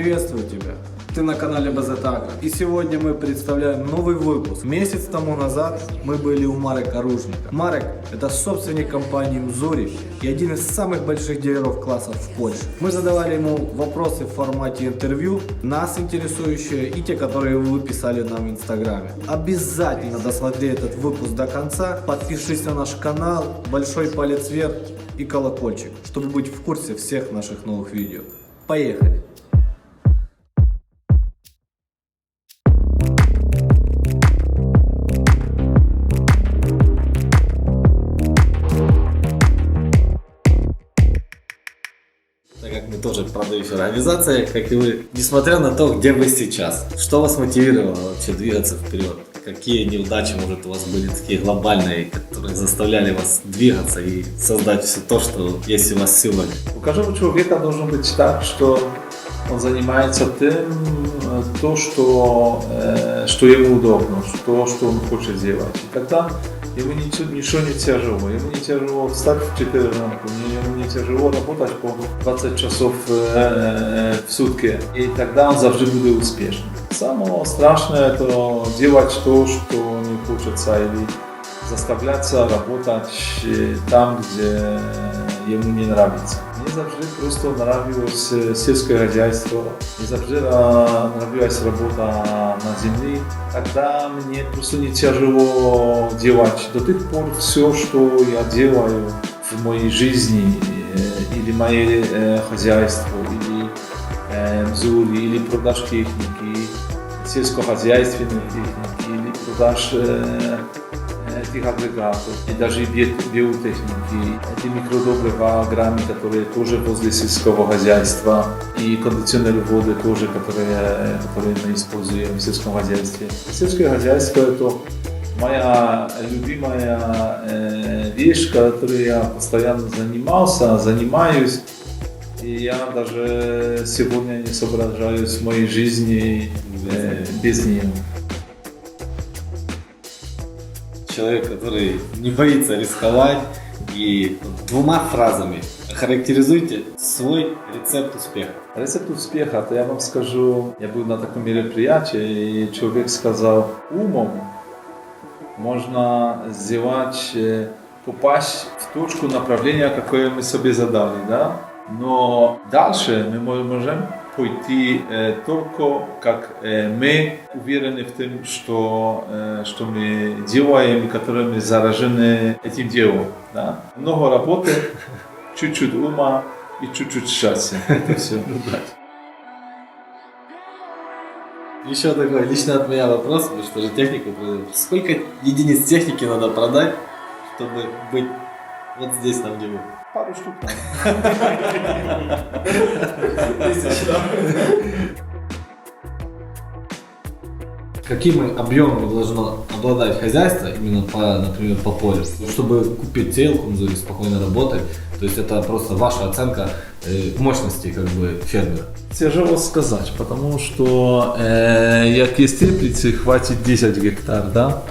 Приветствую тебя! Ты на канале БЗТ Агро. И сегодня мы представляем новый выпуск. Месяц тому назад мы были у Марека Ружника. Марек – это собственник компании Мзури и один из самых больших дилеров классов в Польше. Мы задавали ему вопросы в формате интервью, нас интересующие и те, которые вы писали нам в Инстаграме. Обязательно досмотри этот выпуск до конца, подпишись на наш канал, большой палец вверх и колокольчик, чтобы быть в курсе всех наших новых видео. Поехали! Так как мы тоже продающая организация, как и вы, несмотря на то, где вы сейчас, что вас мотивировало вообще двигаться вперед? Какие неудачи, может, у вас были такие глобальные, которые заставляли вас двигаться и создать все то, что есть у вас сегодня? У каждого человека должно быть так, что он занимается тем, что ему удобно, что он хочет делать. И тогда ему ничего не тяжело. Ему не тяжело встать в 4 ранку, ему не тяжело работать по 20 часов в сутки. И тогда он завжди будет успешным. Самое страшное это делать то, что не хочется, или заставляться работать там, где ему не нравится. Мне завжди просто нравилось сельское хозяйство, мне завжди нравилась работа на земле. Тогда мне просто не тяжело делать до тех пор все, что я делаю в моей жизни, или мое хозяйство, или Мзури, или продаж техники, сельскохозяйственной техники, или продаж этих агрегатов, и даже биотехники, эти микродобрива, граммы, которые тоже возле сельского хозяйства, и кондиционеры воды тоже, которые мы используем в сельском хозяйстве. Сельское хозяйство – это моя любимая вещь, которой я постоянно занимаюсь, и я даже сегодня не соображаю в моей жизни без нее. Человек, который не боится рисковать, и двумя фразами характеризуйте свой рецепт успеха. Рецепт успеха, то я вам скажу, я был на таком мероприятии, и человек сказал, умом можно сделать, попасть в точку направления, какое мы себе задали, да? Но дальше мы можем пойти только как мы уверены в том, что мы делаем, и которые мы заражены этим делом. Да? Много работы, чуть-чуть ума и чуть-чуть счастья. Это все. Еще такой лично от меня вопрос, потому что же технику продаем. Сколько единиц техники надо продать, чтобы быть вот здесь, там, где вы? Пару штук. Какими объемами должно обладать хозяйство, именно например, по полю, чтобы купить телку, Мзури, спокойно работать? То есть это просто ваша оценка мощности как бы фермера? Тяжело сказать, потому что як есть теплицы, хватит 10 гектар, да?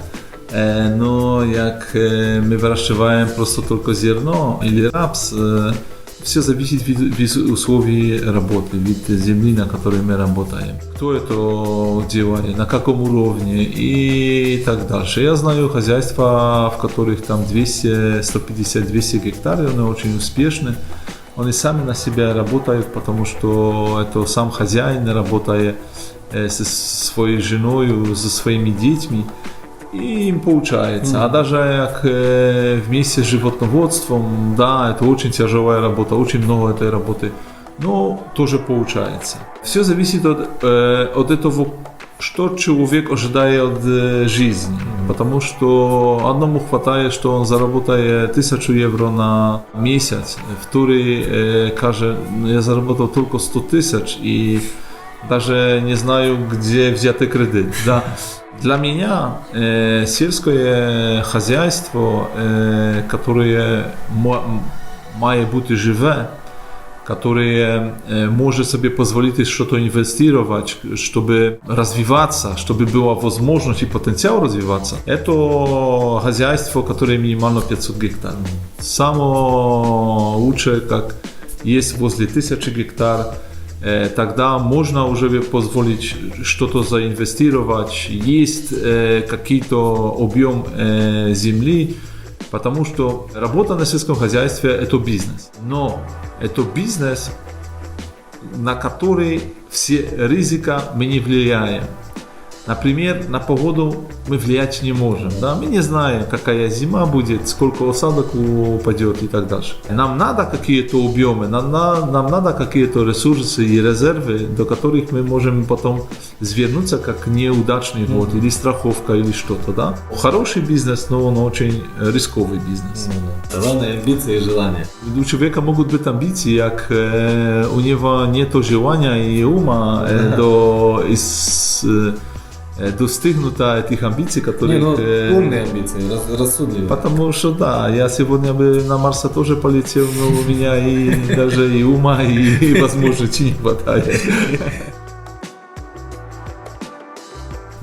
Но jak my выращиваем просто только зерно или рапс, все зависит от условий работы, от земли, на которой мы работаем. Кто это делает, на каком уровне и так дальше. Я знаю хозяйства, в которых там 200, 150, 200 гектаров, они очень успешны. Они сами на себя работают, потому что это сам хозяин работает со своей женой, со своими детьми. И им получается. А даже как вместе с животноводством, да, это очень тяжелая работа, очень много этой работы, но тоже получается. Все зависит от этого, что человек ожидает от жизни. Потому что одному хватает, что он заработает 1000 евро на месяц, второй каже, я заработал только 100 тысяч и даже не знаю, где взять кредит. Да. Для меня сельское хозяйство, которое має бути живе, которое может себе позволить что-то инвестировать, чтобы развиваться, чтобы была возможность и потенциал развиваться, это хозяйство, которое минимально 500 гектаров. Самое лучшее, как есть возле 1000 гектар, тогда можно уже позволить что-то заинвестировать, есть какой-то объем земли, потому что работа на сельском хозяйстве – это бизнес. Но это бизнес, на который все риски мы не влияем. Например, на погоду мы влиять не можем. Да? Мы не знаем, какая зима будет, сколько осадок упадет и так дальше. Нам надо какие-то объемы, нам надо какие-то ресурсы и резервы, до которых мы можем потом свернуться как неудачный год или страховка или что-то. Да? Хороший бизнес, но он очень рисковый бизнес. Главное амбиции и желания. У человека могут быть амбиции, как у него нет желания и ума достигнуть этих амбиций, которые... умные амбиции, рассудливые. Потому что да, я сегодня бы на Марс тоже полетел, но у меня и даже и ума, и возможности не хватает.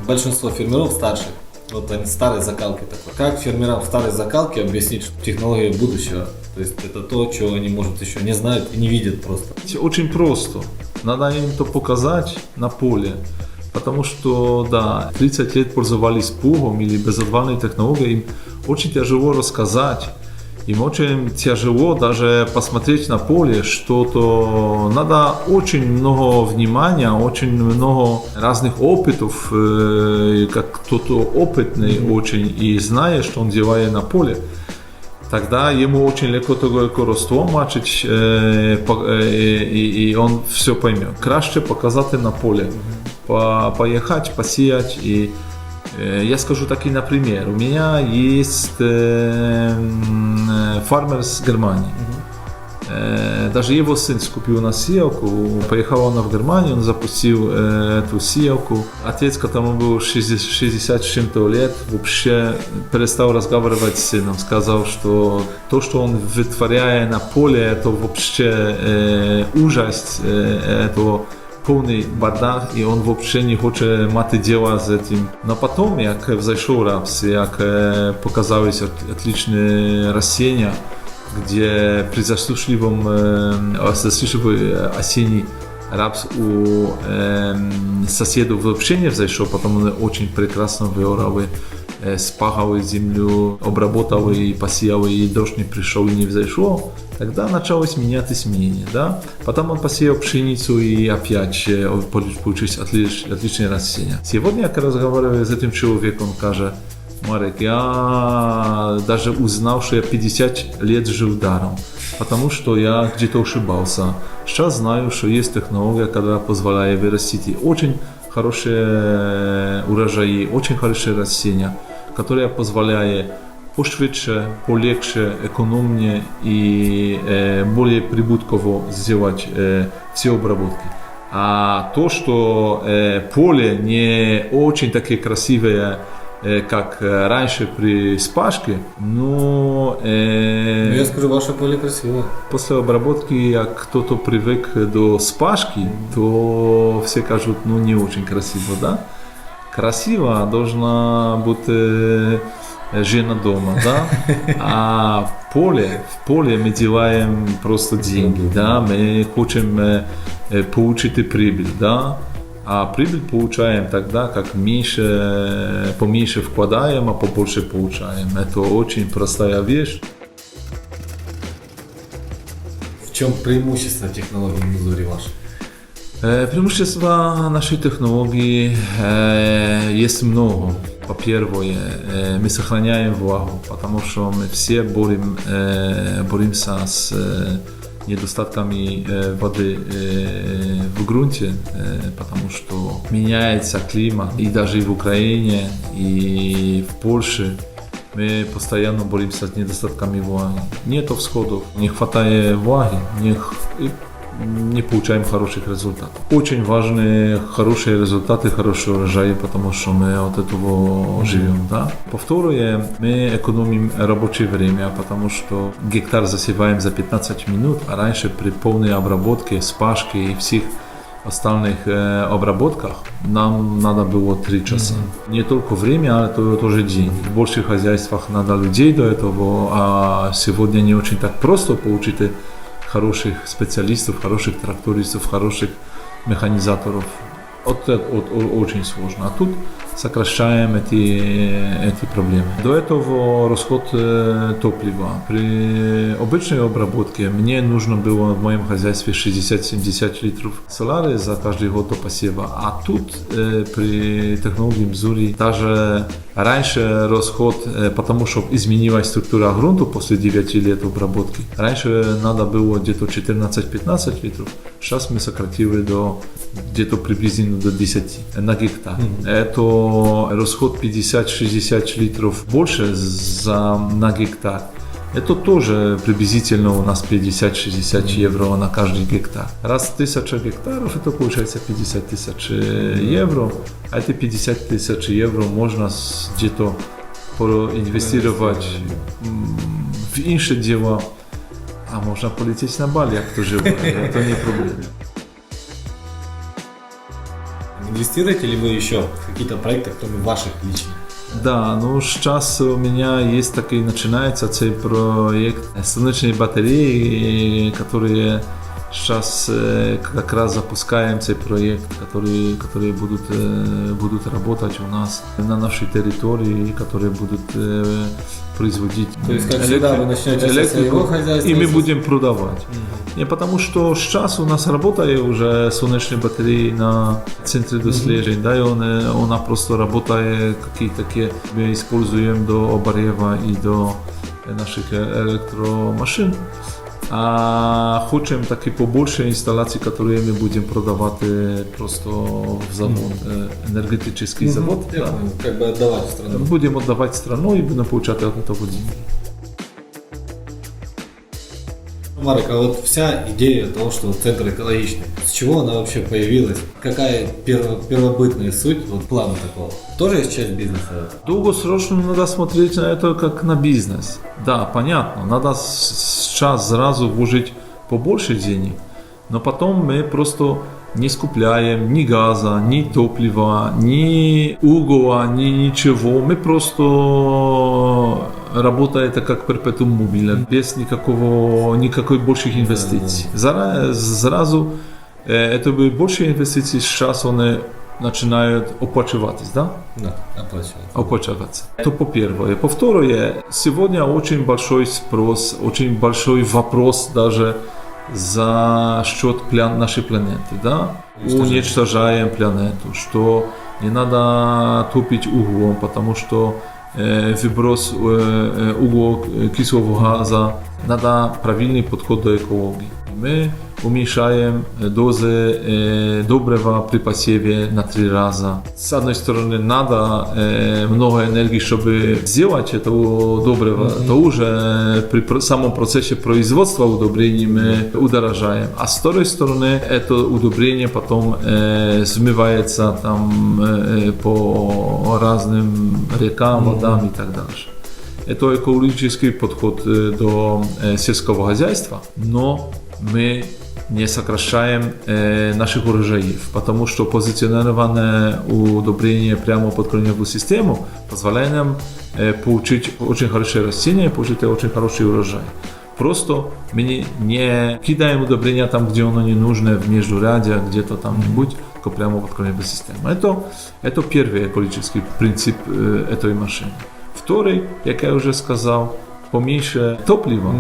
Большинство фермеров старших, вот они старой закалки такой. Как фермерам старой закалки объяснить, что технологии будущего? То есть это то, чего они, может, еще не знают и не видят просто. Очень просто. Надо им то показать на поле. Потому что, да, 30 лет пользовались плугом или безотвальной технологией, им очень тяжело рассказать, им очень тяжело даже посмотреть на поле что-то. Надо очень много внимания, очень много разных опытов, как кто-то опытный очень и знает, что он делает на поле. Тогда ему очень легко такое родство мачить, и он все поймет. Краще показать на поле, поехать, посеять. И я скажу такой, например, у меня есть фермер с Германии. Даже его сын скупил на сеялку, поехал он в Германию, он запустил эту сеялку. Отец, которому был 60 с чем-то лет, вообще перестал разговаривать с сыном. Сказал, что то, что он вытворяет на поле, это вообще ужас, это полный бардак, і він взагалі не хоче мати діла з цим. Но потім, як взайшов рапс, як показалися отличні растения, где при засушливой осенней рапс у соседов вообще не взошел, потому что очень прекрасно выорал, спахал землю, обработал и посеял, и дождь не пришел и не взошел. Тогда началось меняться мнение, да? Потом он посеял пшеницу и опять получились отличные растения. Сегодня, я разговариваю с этим человеком, он скажет: Марек, я даже узнал, что я 50 лет жил даром, потому что я где-то ошибался. Сейчас знаю, что есть технология, которая позволяет вырастить очень хорошие урожаи, очень хорошие растения, которая позволяет пошвидше, полегче, экономнее и более прибытково сделать все обработки. А то, что поле не очень такие красивые, как раньше при спашке, но я скажу, ваше поле красивое. После обработки, як кто-то привык до спашки, то все кажут, ну не очень красиво, да? Красиво должна быть жена дома, да? А в поле мы делаем просто деньги, да? Мы хотим получить прибыль, да? А прибыль получаем тогда, как поменьше вкладаем, а побольше получаем. Это очень простая вещь. В чем преимущество технологии Мизури ваше? Преимущества нашей технологии есть много. По-первых, мы сохраняем влагу, потому что мы все боремся с недостатками воды в грунте, потому что меняется климат, и даже в Украине, и в Польше мы постоянно боремся с недостатками влаги. Нет всходов, не хватает влаги, не получаем хороших результатов. Очень важны хорошие результаты, хорошие урожаи, потому что мы от этого живем. Да? По-второе, мы экономим рабочее время, потому что гектар засеваем за 15 минут, а раньше при полной обработке, спашке и всех остальных обработках нам надо было 3 часа. Не только время, а тоже деньги. В больших хозяйствах надо людей до этого, а сегодня не очень так просто получить хороших специалистов, хороших трактористов, хороших механизаторов. Очень сложно. А тут сокращаем эти проблемы. До этого расход топлива. При обычной обработке мне нужно было в моем хозяйстве 60-70 литров соляры за каждый год до посева. А тут при технологии Mzuri даже раньше расход, потому что изменилась структура грунта после 9 лет обработки. Раньше надо было где-то 14-15 литров. Сейчас мы сократили до где-то приблизительно до 10 на гектар. Это расход 50-60 литров больше на гектар. Это тоже приблизительно у нас 50-60 евро на каждый гектар. Раз 1000 гектаров, это получается 50 тысяч евро, а эти 50 тысяч евро можно где-то проинвестировать в инше дела, а можно полететь на Бали, как то живет, это не проблема. Инвестируете ли вы еще в какие-то проекты, кроме ваших личных? Да, ну сейчас у меня есть такой, начинается цей проект солнечные батареи, которые сейчас как раз запускаем цей проект, которые будут работать у нас на нашей территории, которые будут производить То есть, как всегда, вы начнете со своего хозяйства, и мы будем продавать. Не потому что сейчас у нас работает уже солнечные батареи на центре дослежения, да, и она просто работает, какие-то такие мы используем до обогрева и до наших электромашин. А хотим таки побольше инсталлаций, которые мы будем продавать просто в завод, энергетический завод. Я понял, как бы отдавать в страну. Будем отдавать в страну и будем получать от этого деньги. Марек, а вот вся идея того, что центр экологичный, с чего она вообще появилась? Какая первобытная суть вот плана такого? Тоже есть часть бизнеса? Долгосрочно надо смотреть на это как на бизнес. Да, понятно, надо сейчас сразу вложить побольше денег, но потом мы просто не скупляем ни газа, ни топлива, ни угля, ни ничего. Мы просто работаем как перпетум мобиле, без никакой больших инвестиций. Сразу это были больше инвестиций, сейчас они начинают оплачиваться, да? Да, оплачиваться. Это по-первое. По-второе, сегодня очень большой спрос, очень большой вопрос даже за счет нашей планеты, да? Уничтожаем планету, что не надо топить углем, потому что выброс углекислого газа, надо правильный подход до экологии. Мы уменьшаем дозы добрива при посеве на 3 раза. С одной стороны, надо много энергии, чтобы сделать это добриво, то уже при самом процессе производства удобрений мы удорожаем. А с второй стороны, это удобрение потом смывается там, по разным рекам, водам и так дальше. Это экологический подход до сельского хозяйства, но мы не сокращаем наших урожаев, потому что позиционированное удобрение прямо под корневую систему позволяет нам получить очень хорошее растение, получить очень хороший урожай. Просто мы не кидаем удобрения там, где оно не нужно, в междурядье, где-то там-нибудь, только прямо под корневую систему. Это первый экологический принцип этой машины. Второй, как я уже сказал, поменьше топлива,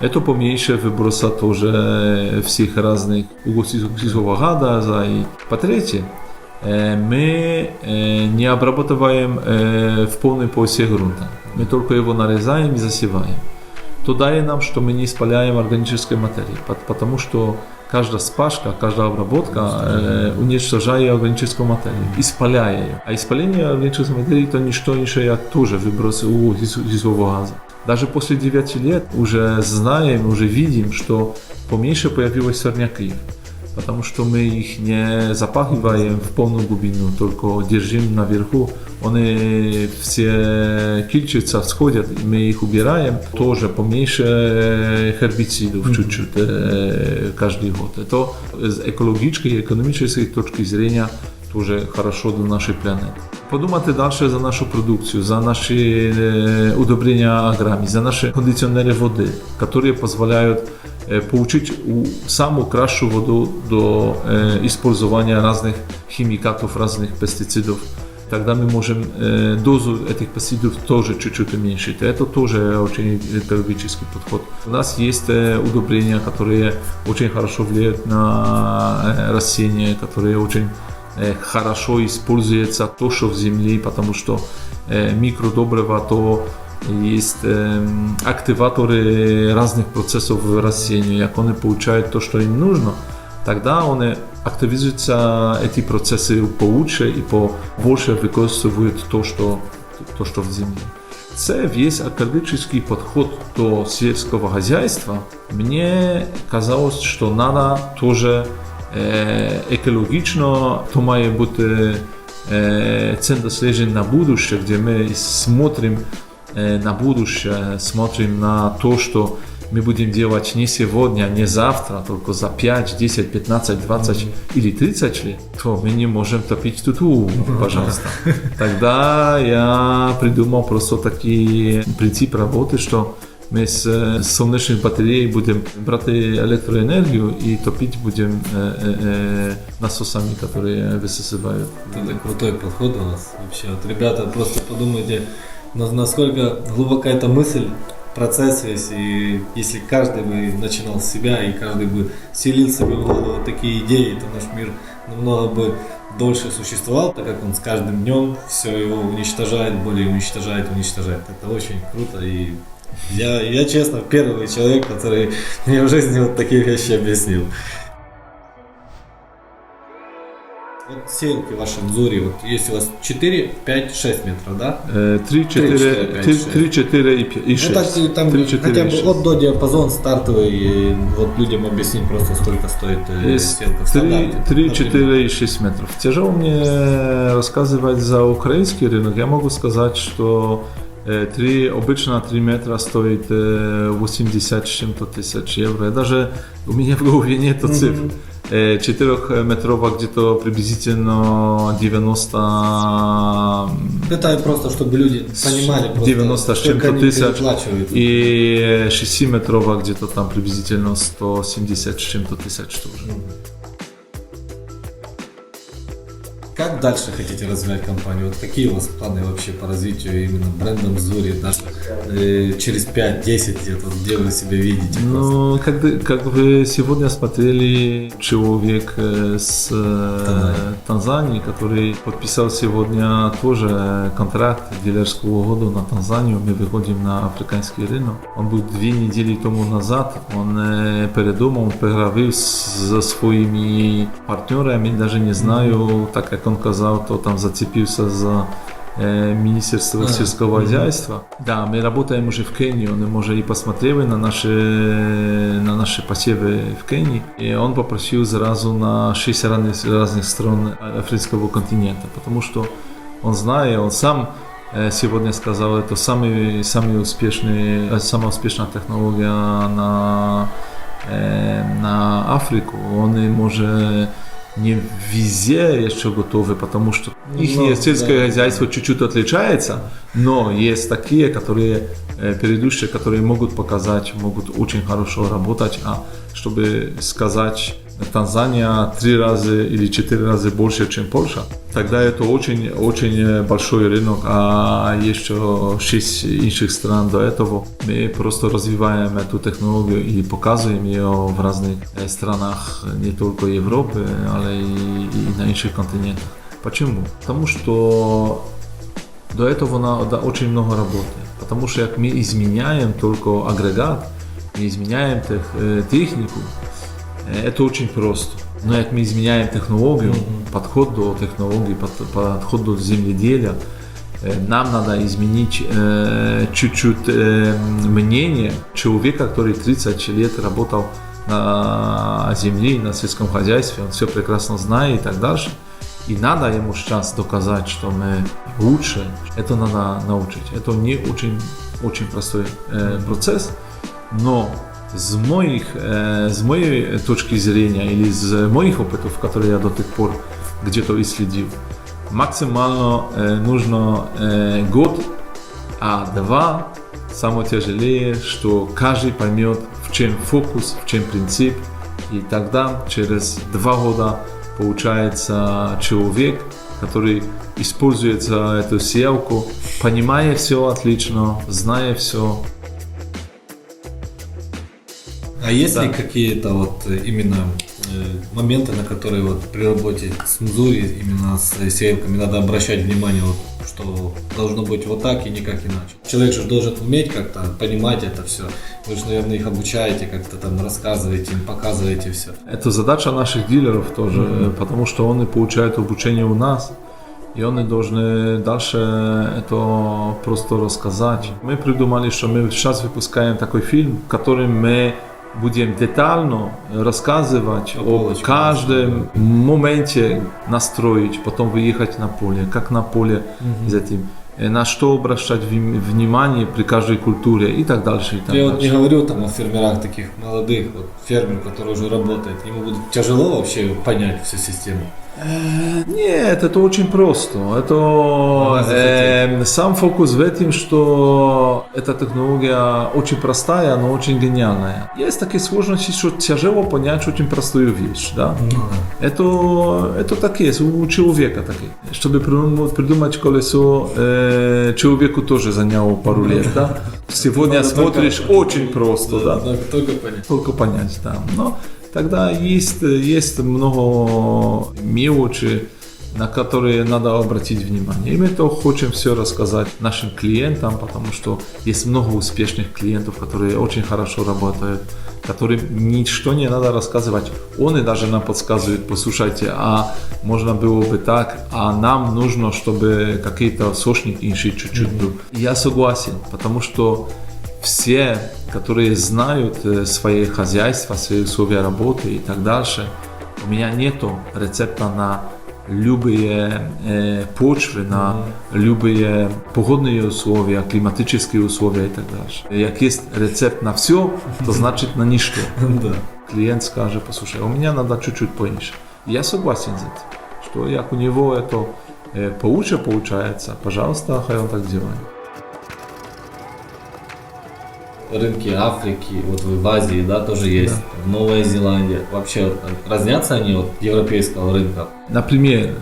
это поменьше выброса тоже всех разных углекислого газа. И по-третье, мы не обрабатываем в полной полосе грунта. Мы только его нарезаем и засеваем. То дает нам, что мы не спаляем органической материи, потому что каждая спашка, каждая обработка уничтожает органическую материю, испаляя ее. А испаление органической материи это не что иное, как тоже выброс углекислого газа. Даже после 9 лет уже знаем, уже видим, что поменьше появилось сорняки, потому что мы их не запахиваем в полную глубину, только держим наверху. Они все кильчатся, всходят, мы их убираем. Тоже поменьше гербицидов чуть-чуть каждый год. Это с экологической и экономической точки зрения тоже хорошо для нашей планеты. Подумайте дальше за нашу продукцию, за наши удобрения аграми, за наши кондиционеры воды, которые позволяют получить самую кращую воду до использования разных химикатов, разных пестицидов. Тогда мы можем дозу этих пестицидов тоже чуть-чуть уменьшить. Это тоже очень экологический подход. У нас есть удобрения, которые очень хорошо влияют на растения, которые очень хорошо используется то, что в земле, потому что микродобрива то есть активаторы разных процессов в растении. Как они получают то, что им нужно, тогда они активизуются, эти процессы получше и больше використовують то, що в землі. Це весь екологічний підход до сільського хозяйства. Мені казалось, що треба теж екологічно, то має бути центр досліджень на будущее, де ми смотрим на будущее, смотрим на то, что мы будем делать не сегодня, не завтра, только за 5, 10, 15, 20 или 30 лет, то мы не можем топить туту, пожалуйста. Тогда я придумал просто такой принцип работы, что мы с солнечных батарей будем брать электроэнергию и топить будем насосами, которые высасывают. Это крутой подход у вас вообще. Вот, ребята, просто подумайте, насколько глубока эта мысль, процесс весь, и если каждый бы начинал с себя, и каждый бы селил себе в голову такие идеи, то наш мир намного бы дольше существовал, так как он с каждым днем все его уничтожает, более уничтожает. Это очень круто, и я честно первый человек, который мне в жизни вот такие вещи объяснил. Вот сеялки в вашем Зоре, вот есть у вас 4, 5, 6 метров, да? 3, 4 и 6. Ну так там 3, 4, хотя бы 6. от до диапазон стартовый, и вот людям объяснить просто сколько стоит сетка в 3, стандарте. 4 и 6 метров. Тяжело мне рассказывать за украинский рынок. Я могу сказать, что обычно 3 метра стоит 80 с чем-то тысяч евро. Даже у меня в голове нет цифр. 4-метровая где-то приблизительно 90... Это просто, чтобы люди понимали, 90 с сколько чем-то они тысяч. переплачивают. И 6-метровая где-то там приблизительно 170 с чем-то тысяч тоже. Как дальше хотите развивать компанию? Вот какие у вас планы вообще по развитию именно брендом Зори? Даже через 5-10 лет, вот где вы себя видите? Ну, как вы сегодня смотрели человек с Танзании, который подписал сегодня тоже контракт дилерского года на Танзанию. Мы выходим на африканский рынок. Он был 2 недели тому назад. Он передумал, он поговорил со своими партнерами, даже не знаю, так как он сказал, то там зацепился за Министерство сельского хозяйства. Да, мы работаем уже в Кении, он уже и посмотрел на наши посевы в Кении, и он попросил сразу на 6 разных стран африканского континента, потому что он знает, он сам сегодня сказал, это самая успешная технология на Африку. Он может не везде еще готовы, потому что их сельское хозяйство чуть-чуть отличается, но есть такие, которые предыдущие, которые могут показать, могут очень хорошо работать, а чтобы сказать, Танзания 3 раза или 4 раза больше, чем Польша, тогда это очень большой рынок, а еще 6 инших стран до этого. Мы просто развиваем эту технологию и показываем ее в разных странах, не только Европы, но и на инших континентах. Почему? Потому что до этого надо очень много работы. Потому что как мы изменяем только агрегат, мы изменяем технику, это очень просто. Но как мы изменяем технологию, подход до технологии, подход до земледелия, нам надо изменить чуть-чуть мнение человека, который 30 лет работал на земле, на сельском хозяйстве, он все прекрасно знает и так дальше. И надо ему сейчас доказать, что мы лучше. Это надо научить. Это не очень простой процесс, но с моей точки зрения или с моих опытов, которые я до тех пор где-то и следил. Максимально нужно год, а 2 самое тяжелее, что каждый поймет, в чем фокус, в чем принцип, и тогда через 2 года получается человек, который использует эту сеялку, понимая все отлично, зная все. А есть Да. ли какие-то вот именно моменты, на которые вот при работе с Мзури, именно с сеялками, надо обращать внимание, вот, что должно быть вот так и никак иначе? Человек же должен уметь как-то понимать это все. Вы же, наверное, их обучаете, как-то там рассказываете, им показываете все. Это задача наших дилеров тоже, потому что они получают обучение у нас, и они должны дальше это просто рассказать. Мы придумали, что мы сейчас выпускаем такой фильм, в котором мы будем детально рассказывать о полочкам. каждом моменте настроить, потом выехать на поле, как на поле с этим, на что обращать внимание при каждой культуре и так дальше. И так Я вот дальше. не говорю там о фермерах таких молодых, вот, фермер, который уже работает. Ему будет тяжело вообще понять всю систему. Нет, это очень просто. Это сам фокус в этом, что эта технология очень простая, но очень гениальная. Есть такие сложности, что тяжело понять очень простую вещь, да? Это так есть, у человека такие. Чтобы придумать колесо, человеку тоже заняло пару лет, да? Сегодня смотришь очень просто, да? Только понять. Только понять, да. Но тогда есть много мелочей, на которые надо обратить внимание. И мы то хотим все рассказать нашим клиентам, потому что есть много успешных клиентов, которые очень хорошо работают, которым ничто не надо рассказывать. Они даже нам подсказывают: послушайте, а можно было бы так, а нам нужно, чтобы какие-то сошники еще чуть-чуть был. И я согласен, потому что все, которые знают свои хозяйства, свои условия работы и так дальше, у меня нету рецепта на любые почвы, на любые погодные условия, климатические условия и так дальше. Як есть рецепт на все, то значит на ничто. Да. Клиент скажет: послушай, у меня надо чуть-чуть поменьше. Я согласен с этим, что як у него это получше получается, пожалуйста, хай он так делает. Рынки Африки, вот вы в Азии, да, тоже есть, в Новой Зеландии. Вообще вот, разнятся они от европейского рынка? Например,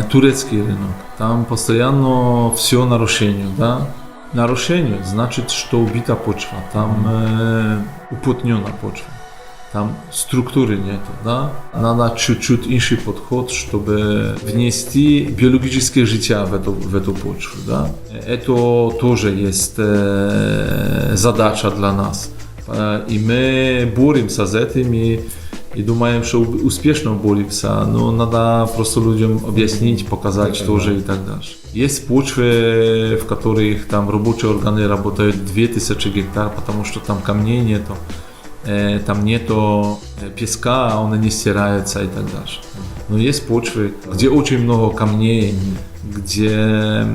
турецкий рынок, там постоянно все нарушение, да? Нарушение значит, что убита почва, там уплотнена почва, там структуры нету, да? Надо чуть-чуть инший подход, чтобы внести биологическое життя в эту почву, да? Это тоже есть задача для нас. И мы боремся с этим и думаем, что успешно боремся, но надо просто людям объяснить, показать тоже и так дальше. Есть почвы, в которых там рабочие органы работают 2000 гектар, потому что там камней нету. Там нету песка, он не стирается и так дальше. Но есть почвы, где очень много камней, где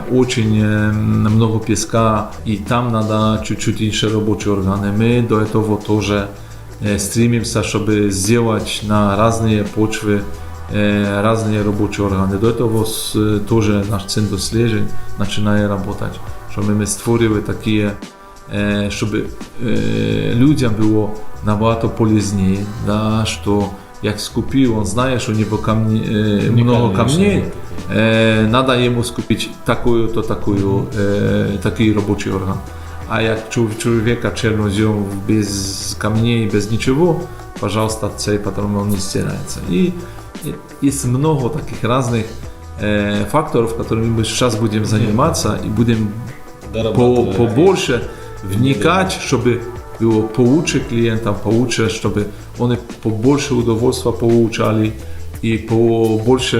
очень много песка, и там надо чуть-чуть инше рабочие органы. Мы до этого тоже стремимся, чтобы сделать на разные почвы разные рабочие органы. До этого тоже наш центр досліджень начинает работать, чтобы мы створили такие, чтобы людям было набагато полезнее, да, что як скупил, он знает, что у него много камней, надо ему скупить такую-то, такой рабочий орган. А як человека чернозем без камней, без ничего, пожалуйста, цей патрон он не стирается. И есть много таких разных факторов, которыми мы сейчас будем заниматься и будем побольше вникать, чтобы было получше клиентам, получше, чтобы они побольше удовольствия получали и побольше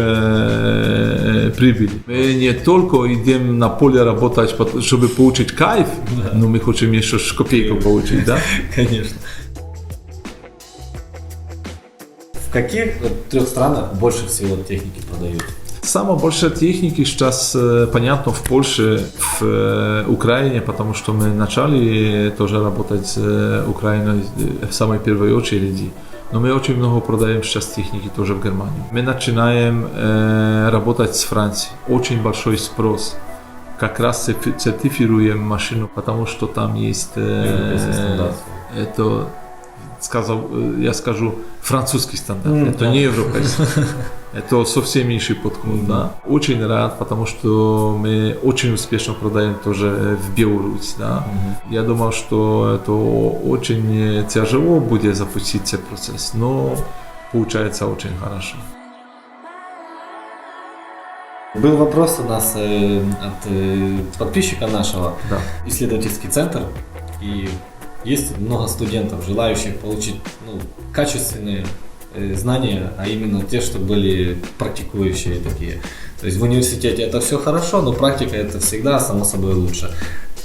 прибыли. Мы не только идем на поле работать, чтобы получить кайф, но мы хотим еще копейку получить, да? Конечно. В каких 3 странах больше всего техники продают? Самое большое техники сейчас, понятно, в Польше, в Украине, потому что мы начали тоже работать с Украиной в самой первой очереди. Но мы очень много продаем сейчас техники тоже в Германию. Мы начинаем работать с Францией. Очень большой спрос. Как раз сертифицируем машину, потому что там есть это, я скажу, французский стандарт. Это не европейский. Это совсем меньший подход. Да? Очень рад, потому что мы очень успешно продаем тоже в Беларусь. Да? Я думал, что это очень тяжело будет запустить этот процесс, но получается очень хорошо. Был вопрос у нас от подписчика нашего, Да. исследовательский центр, и есть много студентов, желающих получить качественные знания, а именно те, что были практикующие такие. То есть в университете это все хорошо, но практика это всегда само собой лучше.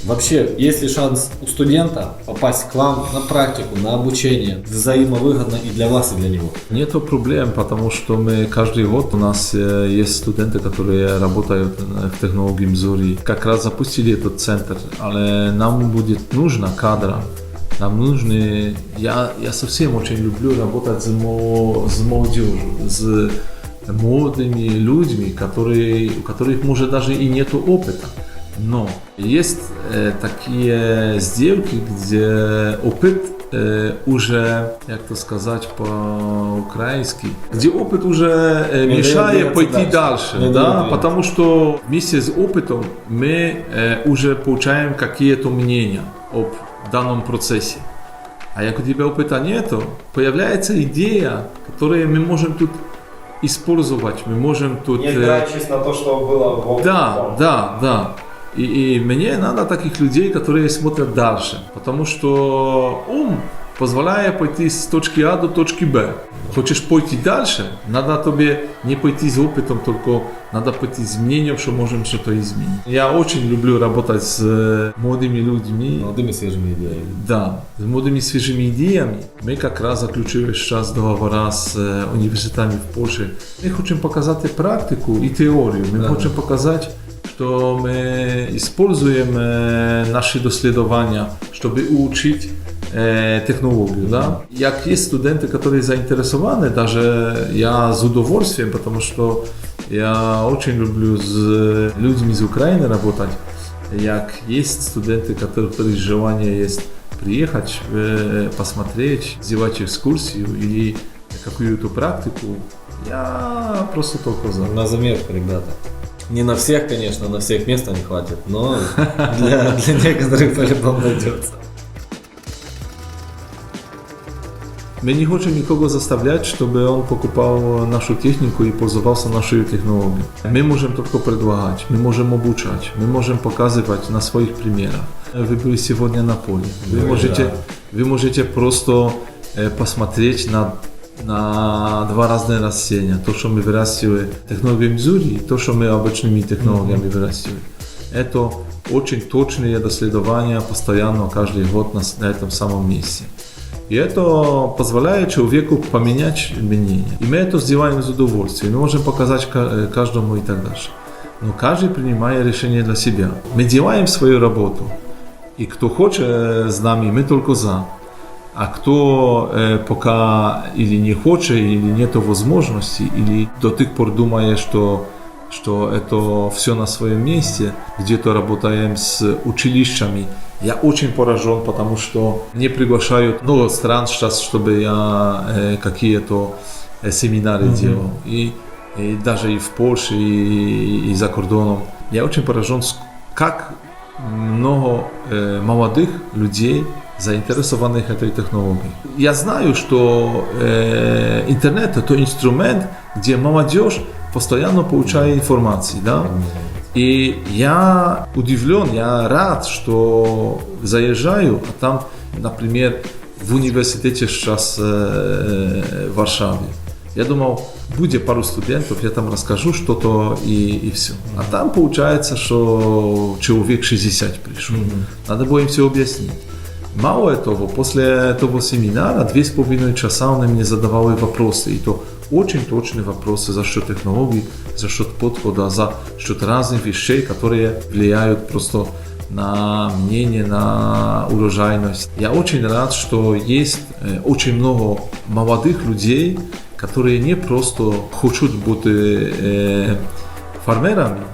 Вообще, есть ли шанс у студента попасть к вам на практику, на обучение, взаимовыгодно и для вас, и для него? Нету проблем, потому что мы каждый год, у нас есть студенты, которые работают в технологии Мзори. Как раз запустили этот центр, але нам будет нужно кадра. Нам нужны... Я совсем очень люблю работать с молодежью, с молодыми людьми, у которых, может, даже и нету опыта. Но есть такие сделки, где опыт уже, как то сказать по-украински, где опыт уже мешает пойти дальше, да? Потому что вместе с опытом мы уже получаем какие-то мнения об данном процессе. А як у тебя опыта нету, появляется идея, которую мы можем тут использовать, мы можем тут... Не опираясь на то, что было в опыте. Да. И мне надо таких людей, которые смотрят дальше, потому что ум позволяет пойти с точки А до точки Б. Хочешь пойти дальше, надо тебе не пойти с опытом, только надо пойти с мнением, что можем что-то изменить. Я очень люблю работать с молодыми людьми. Молодыми свежими идеями. Да, с молодыми свежими идеями. Мы как раз заключили сейчас договора с университетами в Польше. Мы хотим показать практику и теорию. Мы хотим показать, что мы используем наши доследования, чтобы учить технологию. Да? Jak есть студенты, которые заинтересованы, даже я с удовольствием, потому что я очень люблю с людьми из Украины работать. Jak есть студенты, которые желание есть приехать, посмотреть, сделать экскурсию или какую-то практику, я просто только за. На заметку, ребята. Не на всех, конечно, на всех места не хватит, но для некоторых по-любому найдется. Мы не хотим никого заставлять, чтобы он покупал нашу технику и пользовался нашей технологией. Мы можем только предлагать, мы можем обучать, мы можем показывать на своих примерах. Вы были сегодня на поле. Вы можете просто посмотреть на два разные растения. То, что мы вырастили технологией Мзури, и то, что мы обычными технологиями вырастили. Это очень точные доследования постоянно, каждый год на этом самом месте. И это позволяет человеку поменять мнение. И мы это сделаем с удовольствием. Мы можем показать каждому и так дальше. Но каждый принимает решение для себя. Мы делаем свою работу. И кто хочет с нами, мы только за. А кто пока или не хочет, или нет возможности, или до тех пор думает, что это все на своем месте, где-то работаем с училищами. Я очень поражен, потому что мне приглашают много стран сейчас, чтобы я какие-то семинары делал. И даже и в Польше, и за кордоном. Я очень поражен, как много молодых людей заинтересованных этой технологией. Я знаю, что интернет – это инструмент, где молодежь постоянно получает информацию, да? И я удивлен, я рад, что заезжаю, а там, например, в университете сейчас в Варшаве. Я думал, будет пару студентов, я там расскажу что-то и все. А там получается, что человек 60 пришел. Надо было им все объяснить. Мало того, после этого семинара 2,5 часа он мне задавал вопросы. И то очень точные вопросы за счет технологий, за счет подхода, за счет разных вещей, которые влияют просто на мнение, на урожайность. Я очень рад, что есть очень много молодых людей, которые не просто хотят быть фермерами,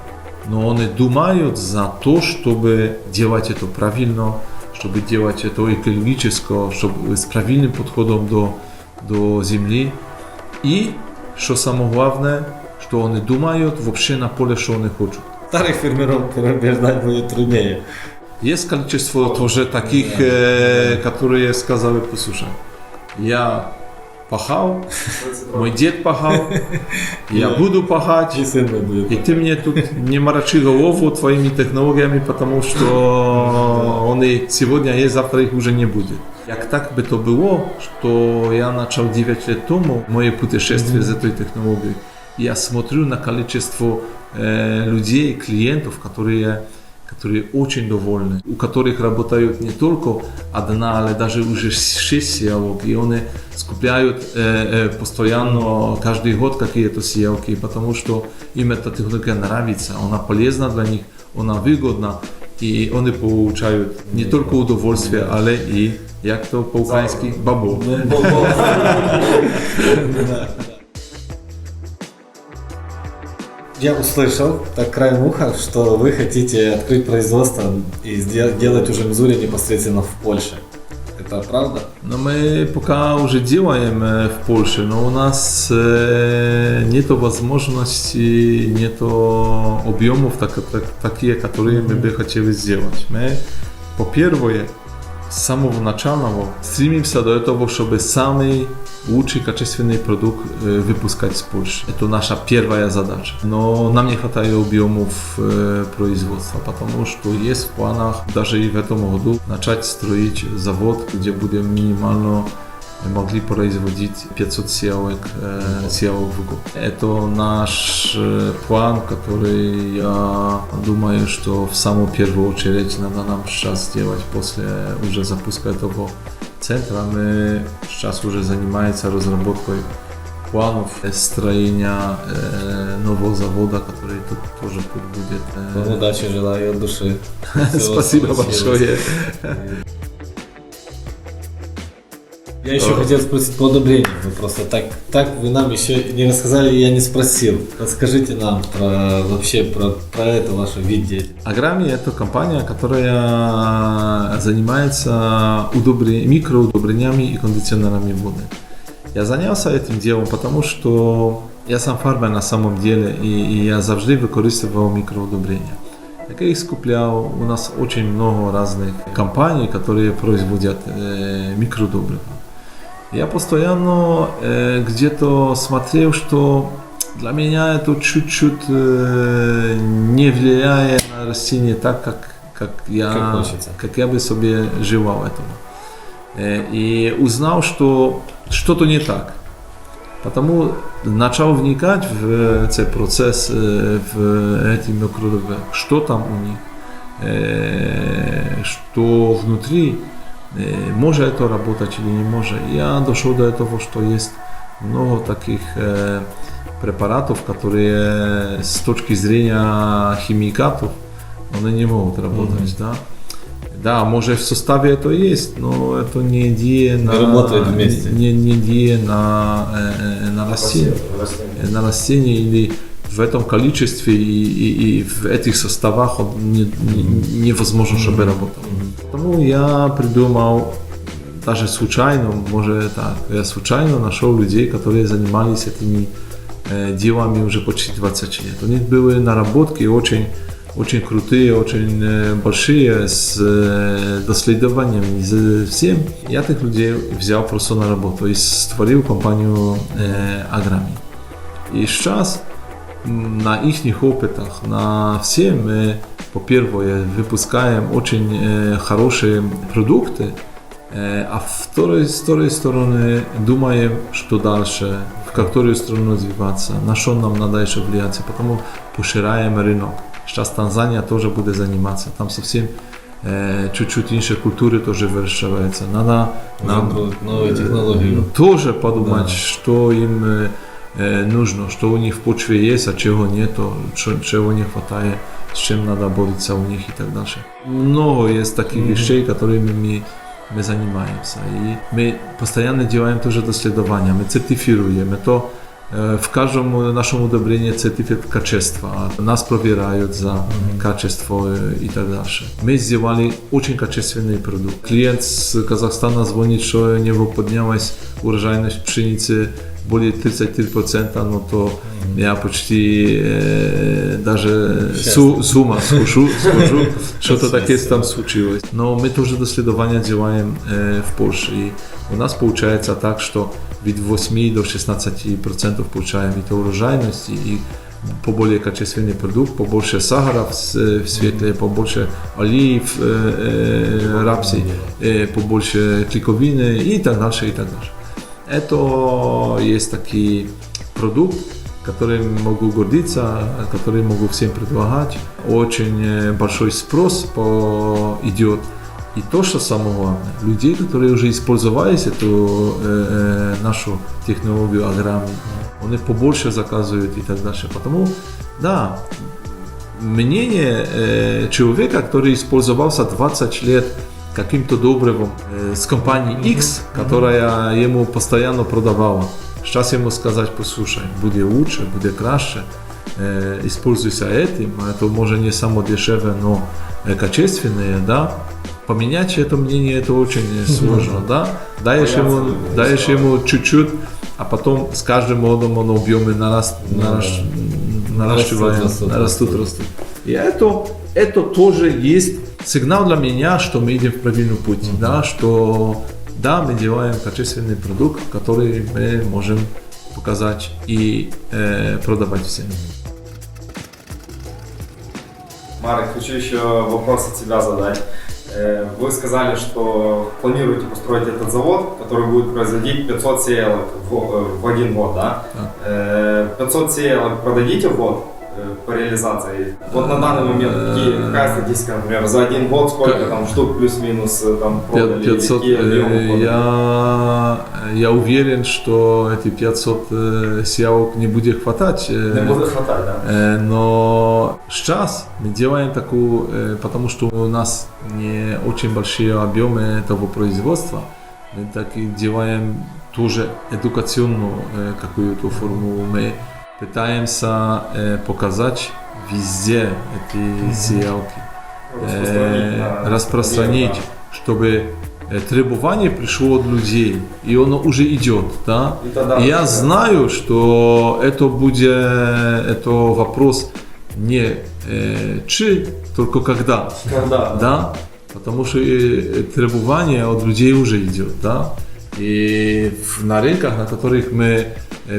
но они думают за то, чтобы делать это правильно, чтобы делать это экологически, чтобы с правильным подходом до земли. И, что самое главное, что они думают вообще на поле, что они хотят. Старых фермеров переубеждать будет труднее. Есть количество тоже таких, которые сказали, послушай, я пахал, мой дед пахал, я буду пахать, И сын мой будет. и ты мне тут не морочи голову твоими технологиями, потому что они сегодня есть, завтра их уже не будет. Как так бы то было, что я начал 9 лет тому мое путешествие за этой технологией, я смотрю на количество людей, клиентов, которые очень довольны, у которых работают не только одна, але даже уже 6 сеялок, и они скупляют постоянно каждый год какие-то сеялки, потому что им эта технология нравится, она полезна для них, она выгодна, и они получают не только удовольствие, але и, як то по-украински, бабо. Я услышал, так краем уха, что вы хотите открыть производство и делать уже мзури непосредственно в Польше. Это правда? Но мы пока уже делаем в Польше, но у нас нет возможности, нет объемов такие, которые мы бы хотели сделать. Мы, по-первых, с самого начала стремимся до этого, чтобы самый лучший качественный продукт выпускать из Польши. Это наша первая задача. Но нам не хватает объемов производства, потому что есть в планах даже и в этом году начать строить завод, где будем минимально могли производить 500 сеялок в год. Это наш план, который я думаю, что в самую первую очередь надо нам сейчас сделать после уже запуска этого центра. Мы сейчас уже занимаемся разработкой планов строения нового завода, который тут тоже будет. Вам удачи желаю от души. Спасибо большое. Я еще хотел спросить по одобрению. Вы просто так вы нам еще не рассказали, я не спросил. Расскажите нам вообще про это ваше вид деятельности. Аграми – это компания, которая занимается микроудобрениями и кондиционерами воды. Я занялся этим делом, потому что я сам фермер на самом деле, и я завжди використовував микроудобрения. Я их скуплял. У нас очень много разных компаний, которые производят микроудобрения. Я постоянно где-то смотрел, что для меня это чуть-чуть не влияет на растение так, как я бы себе желал этого. И узнал, что что-то не так. Потому начал вникать в этот процесс, в эти микроудобрения, что там у них, что внутри. Может это работать или не может. Я дошел до этого, что есть много таких препаратов, которые с точки зрения химикатов они не могут работать. Да, может в составе это есть, но это не идея на растение или в этом количестве и в этих составах невозможно, чтобы работал. Потому я придумал, даже случайно, может так, я случайно нашел людей, которые занимались этими делами уже почти 20 лет. У них были наработки очень крутые, очень большие, с доследованием, с всем. Я этих людей взял просто на работу и створил компанию Аграми. И сейчас на их опытах, на всем мы, по-первых, выпускаем очень хорошие продукты, а с второй стороны думаем, что дальше, в какую сторону развиваться, на что нам надо еще влиять, потому пошираем рынок. Сейчас Танзания тоже будет заниматься, там совсем чуть-чуть иншие культуры тоже выращиваются. Надо нам новые технологии. Тоже подумать, что им нужно, что у них в почве есть, а чего нету, чего не хватает, с чем надо бороться у них и так дальше. Много есть таких вещей, которыми мы занимаемся. И мы постоянно делаем тоже доследования, мы цертифируем. Это в каждом нашем удобрении сертификат качества. Нас проверяют за качество и так дальше. Мы сделали очень качественный продукт. Клиент с Казахстана звонит, что у него поднялась урожайность пшеницы более 33%, но то я почти даже с ума схожу, что-то такое там случилось. Но мы тоже доследования делаем в Польше. И у нас получается так, что від 8 до 16% получаем это урожайности и поболее качественный продукт, побольше сахара в свекле, побольше олии в рапсе, побольше клейковины и так дальше, и так дальше. Это есть такой продукт, которым могу гордиться, который могу всем предлагать. Очень большой спрос идет. И то, что самое главное, людей, которые уже использовали эту нашу технологию аграми, они побольше заказывают и так дальше. Потому, да, мнение человека, который использовался 20 лет каким-то добрым с компанией X, которая ему постоянно продавала. Сейчас ему сказать, послушай, будет лучше, будет краще, используйся этим, это может не само дешевое, но качественное, да. Поменять это мнение, это очень сложно, да. Даешь ему чуть-чуть, а потом с каждым годом он объемы растут. И это тоже есть сигнал для меня, что мы идем в правильный путь, да, что да, мы делаем качественный продукт, который мы можем показать и продавать всем. Марек, хочу еще вопрос от тебя задать. Вы сказали, что планируете построить этот завод, который будет производить 500 сеялок в один год, да? 500 сеялок продадите в год по реализации? Вот на данный момент какая статистика, например, за один год сколько там штук плюс-минус там продали? 500, я уверен, что эти 500 сеялок не будет хватать. Не будет хватать, да? Но сейчас мы делаем такую, потому что у нас не очень большие объемы этого производства, мы так и делаем тоже эдукационную какую-то форму. Мы пытаемся показать везде эти сеялки, распространить, чтобы требование пришло от людей, и оно уже идет, да. И я знаю, что это вопрос не чи, только когда, да, потому что требование от людей уже идет, да. И на рынках, на которых мы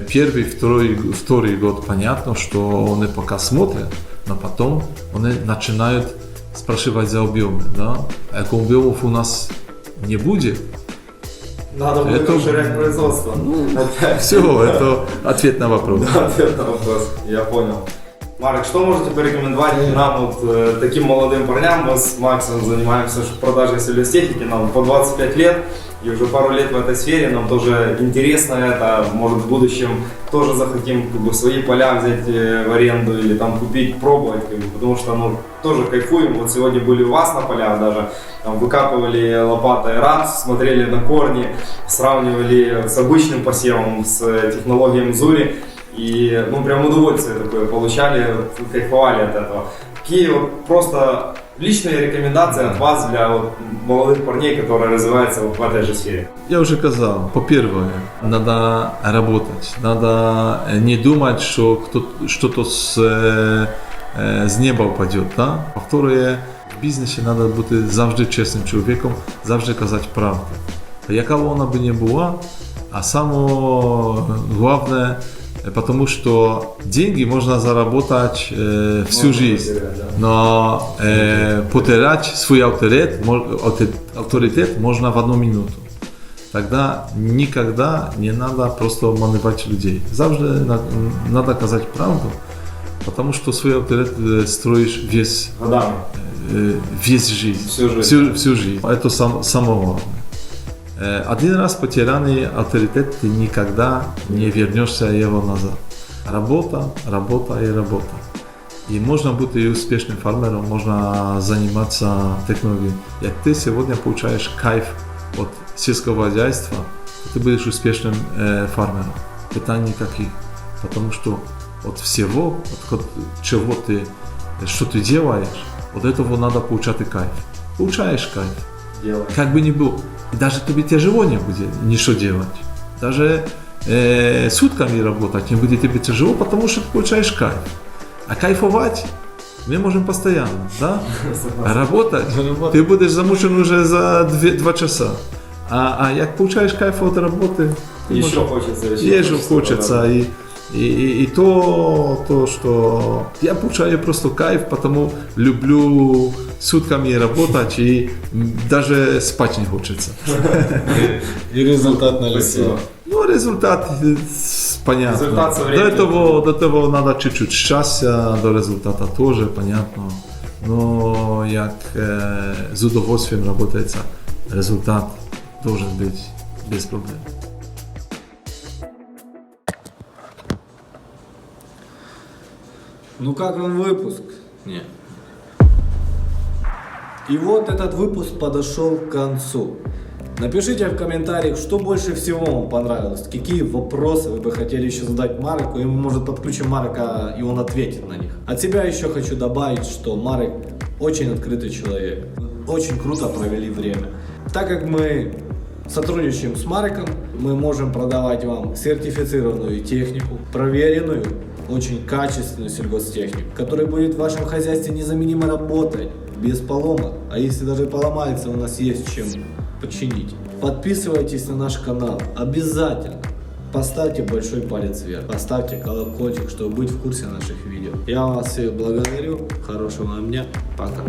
первый, второй год, понятно, что они пока смотрят, но потом они начинают спрашивать за объемы, да. А объемов у нас не будет. Надо будет расширять производство. Все, это ответ на вопрос. Да, ответ на вопрос, я понял. Марек, что можете порекомендовать нам, вот таким молодым парням? Мы с Максом занимаемся продажей сельхозтехники, нам по 25 лет, и уже пару лет в этой сфере, нам тоже интересно это, может в будущем тоже захотим как бы, свои поля взять в аренду или там купить, пробовать, как бы, потому что тоже кайфуем. Вот сегодня были у вас на полях даже, там, выкапывали лопатой рапс, смотрели на корни, сравнивали с обычным посевом, с технологией Мзури. И прям удовольствие такое получали, кайфовали от этого. Какие вот просто личные рекомендации от вас для молодых парней, которые развиваются в этой же сфере? Я уже сказал, по-первых, надо работать, надо не думать, что что-то с неба упадет, да? По-вторых, в бизнесе надо быть завжди честным человеком, завжди казать правду. Яка вона бы не была, а самое главное, потому что деньги можно заработать всю жизнь, но потерять свой авторитет можно в одну минуту. Тогда никогда не надо просто обманывать людей. Завжди надо сказать правду, потому что свой авторитет строишь весь жизнь, всю жизнь. Это самое главное. Один раз потерянный авторитет, ты никогда не вернешься его назад. Работа, работа и работа. И можно быть и успешным фермером, можно заниматься технологией. Если ты сегодня получаешь кайф от сельского хозяйства, ты будешь успешным фермером. Питаний никаких. Потому что от всего, от чего ты, что ты делаешь, от этого надо получать и кайф. Получаешь кайф. Делай. Как бы ни было. И даже тебе тяжело не будет ничего делать. Даже сутками работать не будет тебе тяжело, потому что ты получаешь кайф. А кайфовать мы можем постоянно, да? А работать ты будешь замучен уже за 2 часа. А як получаешь кайф от работы, Еще хочется. еще хочется. И то, что я получаю просто кайф, потому люблю сутками работать и даже спать не хочется. И результат на лице. Спасибо. Ну, результат понятно. Результат со временем. До того надо чуть-чуть счастья, до результата тоже, понятно. Но як с удовольствием работается, результат должен быть без проблем. Ну как вам выпуск? Нет. И вот этот выпуск подошел к концу. Напишите в комментариях, что больше всего вам понравилось, какие вопросы вы бы хотели еще задать Мареку, и мы, может, подключим Марека, и он ответит на них. От себя еще хочу добавить, что Марек очень открытый человек, очень круто провели время. Так как мы сотрудничаем с Мареком, мы можем продавать вам сертифицированную технику, проверенную, очень качественную сельгостехнику, которая будет в вашем хозяйстве незаменимо работать, без поломок. А если даже поломается, у нас есть чем починить. Подписывайтесь на наш канал, обязательно. Поставьте большой палец вверх, поставьте колокольчик, чтобы быть в курсе наших видео. Я вас всех благодарю, хорошего вам дня, пока.